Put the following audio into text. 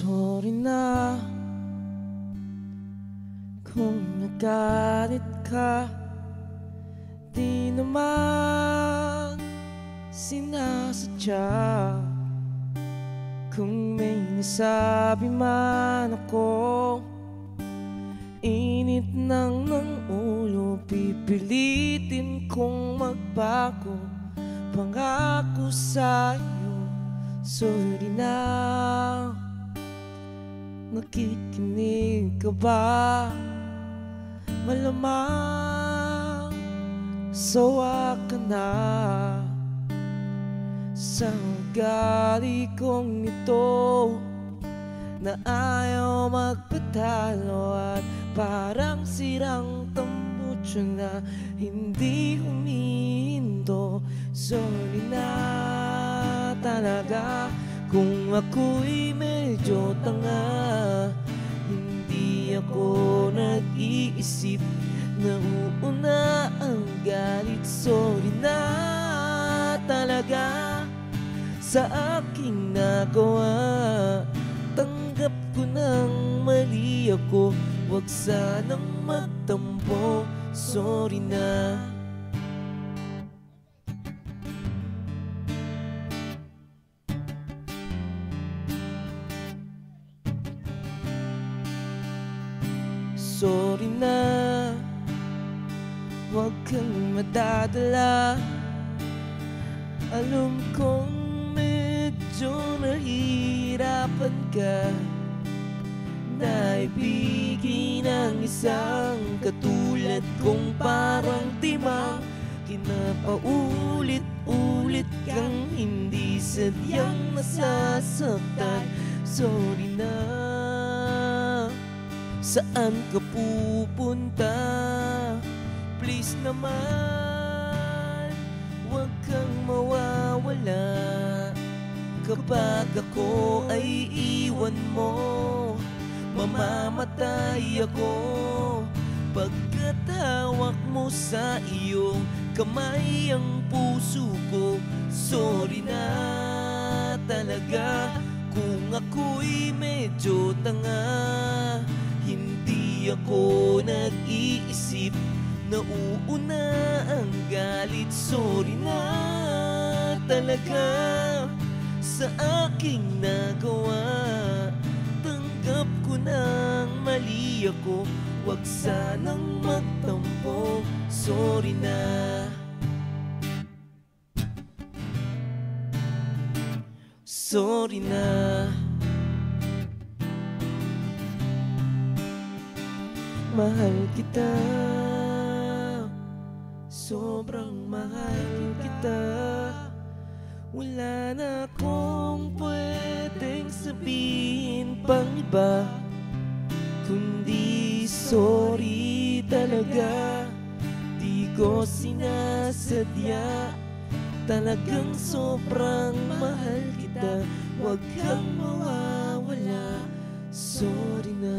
Sorry na kung nagalit ka, di naman sinasadya. Kung may nasabi man ako, init ng ulo, pipilitin kong magbago. Pangako sa'yo, sorry na. Nakikinig ka ba? Malamang sawa ka na sa ugali kong ito, na ayaw magpatalo at parang sirang tambutso na hindi humihinto. Sorry na talaga kung ako'y medyo tanga. Hindi ako nag-iisip, nauuna ang galit. Sorry na talaga sa aking nagawa. Tanggap ko nang mali ako, huwag sanang magtampo. Sorry na. Sorry na, huwag kang madadala. Alam kong medyo nahihirapan ka na ibigin ang isang katulad kong parang timang kinapaulit-ulit kang hindi sadyang nasasaktan. Sorry na. Saan ka pupunta? Please naman, huwag kang mawawala. Kapag ako ay iwan mo, mamamatay ako. Pagkat hawak mo sa iyong kamay ang puso ko. Sorry na talaga kung ako'y medyo tanga. Hindi ako nag-iisip, nauuna ang galit. Sorry na talaga sa aking nagawa. Tanggap ko nang mali ako, huwag sanang magtampo. Sorry na. Sorry na. Mahal kita, sobrang mahal kita. Wala na akong pwedeng sabihin pang iba, kundi sorry talaga. Di ko sinasadya, talagang sobrang mahal kita. Huwag kang mawawala. Sorry na.